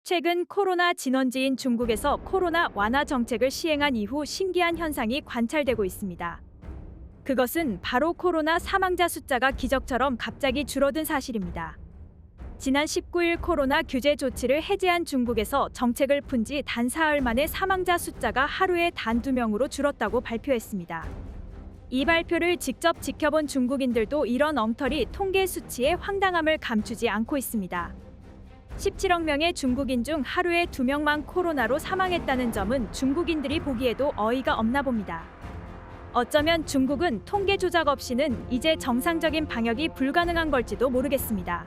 최근 코로나 진원지인 중국에서 코로나 완화 정책을 시행한 이후 신기한 현상이 관찰되고 있습니다. 그것은 바로 코로나 사망자 숫자가 기적처럼 갑자기 줄어든 사실입니다. 지난 19일 코로나 규제 조치를 해제한 중국에서 정책을 푼 지 단 사흘 만에 사망자 숫자가 하루에 단 2명으로 줄었다고 발표했습니다. 이 발표를 직접 지켜본 중국인들도 이런 엉터리 통계 수치의 황당함을 감추지 않고 있습니다. 17억 명의 중국인 중 하루에 2명만 코로나로 사망했다는 점은 중국인들이 보기에도 어이가 없나 봅니다. 어쩌면 중국은 통계 조작 없이는 이제 정상적인 방역이 불가능한 걸지도 모르겠습니다.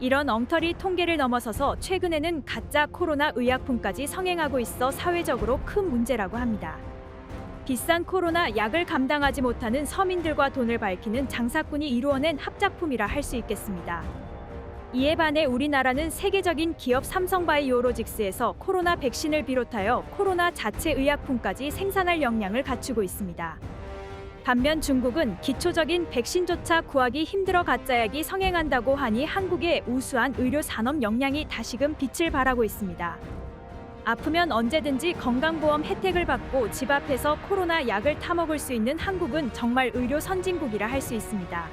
이런 엉터리 통계를 넘어서서 최근에는 가짜 코로나 의약품까지 성행하고 있어 사회적으로 큰 문제라고 합니다. 비싼 코로나 약을 감당하지 못하는 서민들과 돈을 밝히는 장사꾼이 이루어낸 합작품이라 할 수 있겠습니다. 이에 반해 우리나라는 세계적인 기업 삼성바이오로직스에서 코로나 백신을 비롯하여 코로나 자체 의약품까지 생산할 역량을 갖추고 있습니다. 반면 중국은 기초적인 백신조차 구하기 힘들어 가짜약이 성행한다고 하니 한국의 우수한 의료 산업 역량이 다시금 빛을 발하고 있습니다. 아프면 언제든지 건강보험 혜택을 받고 집 앞에서 코로나 약을 타먹을 수 있는 한국은 정말 의료 선진국이라 할 수 있습니다.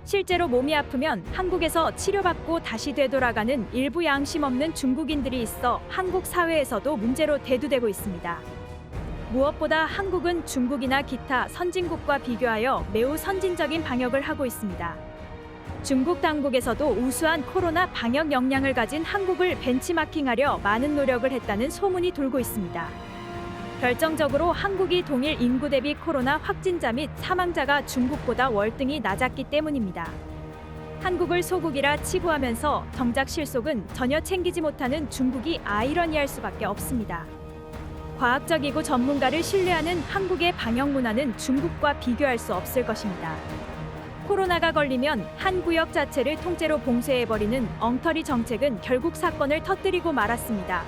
실제로 몸이 아프면 한국에서 치료받고 다시 되돌아가는 일부 양심 없는 중국인들이 있어 한국 사회에서도 문제로 대두되고 있습니다. 무엇보다 한국은 중국이나 기타 선진국과 비교하여 매우 선진적인 방역을 하고 있습니다. 중국 당국에서도 우수한 코로나 방역 역량을 가진 한국을 벤치마킹하려 많은 노력을 했다는 소문이 돌고 있습니다. 결정적으로 한국이 동일 인구 대비 코로나 확진자 및 사망자가 중국보다 월등히 낮았기 때문입니다. 한국을 소국이라 치부하면서 정작 실속은 전혀 챙기지 못하는 중국이 아이러니할 수밖에 없습니다. 과학적이고 전문가를 신뢰하는 한국의 방역 문화는 중국과 비교할 수 없을 것입니다. 코로나가 걸리면 한 구역 자체를 통째로 봉쇄해버리는 엉터리 정책은 결국 사건을 터뜨리고 말았습니다.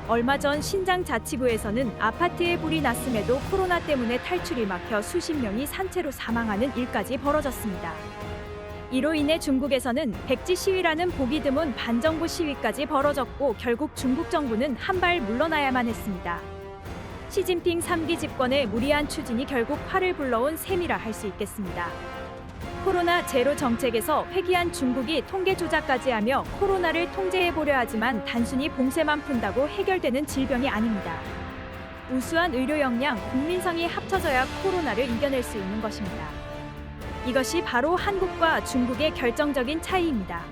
얼마 전 신장자치구에서는 아파트에 불이 났음에도 코로나 때문에 탈출이 막혀 수십 명이 산채로 사망하는 일까지 벌어졌습니다. 이로 인해 중국에서는 백지 시위라는 보기 드문 반정부 시위까지 벌어졌고 결국 중국 정부는 한 발 물러나야만 했습니다. 시진핑 3기 집권의 무리한 추진이 결국 화를 불러온 셈이라 할 수 있겠습니다. 코로나 제로 정책에서 회귀한 중국이 통계 조작까지 하며 코로나를 통제해보려 하지만 단순히 봉쇄만 푼다고 해결되는 질병이 아닙니다. 우수한 의료 역량, 국민성이 합쳐져야 코로나를 이겨낼 수 있는 것입니다. 이것이 바로 한국과 중국의 결정적인 차이입니다.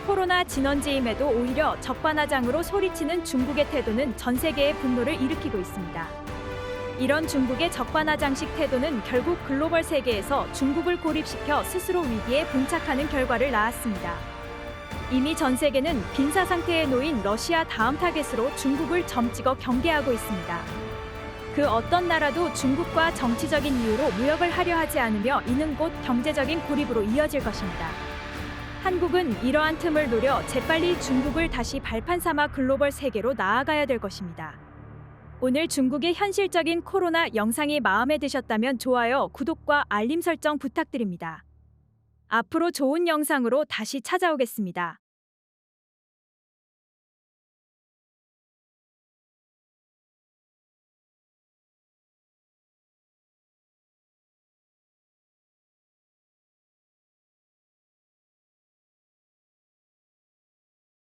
코로나 진원지임에도 오히려 적반하장으로 소리치는 중국의 태도는 전 세계의 분노를 일으키고 있습니다. 이런 중국의 적반하장식 태도는 결국 글로벌 세계에서 중국을 고립시켜 스스로 위기에 봉착하는 결과를 낳았습니다. 이미 전 세계는 빈사 상태에 놓인 러시아 다음 타겟으로 중국을 점찍어 경계하고 있습니다. 그 어떤 나라도 중국과 정치적인 이유로 무역을 하려 하지 않으며 이는 곧 경제적인 고립으로 이어질 것입니다. 한국은 이러한 틈을 노려 재빨리 중국을 다시 발판 삼아 글로벌 세계로 나아가야 될 것입니다. 오늘 중국의 현실적인 코로나 영상이 마음에 드셨다면 좋아요, 구독과 알림 설정 부탁드립니다. 앞으로 좋은 영상으로 다시 찾아오겠습니다.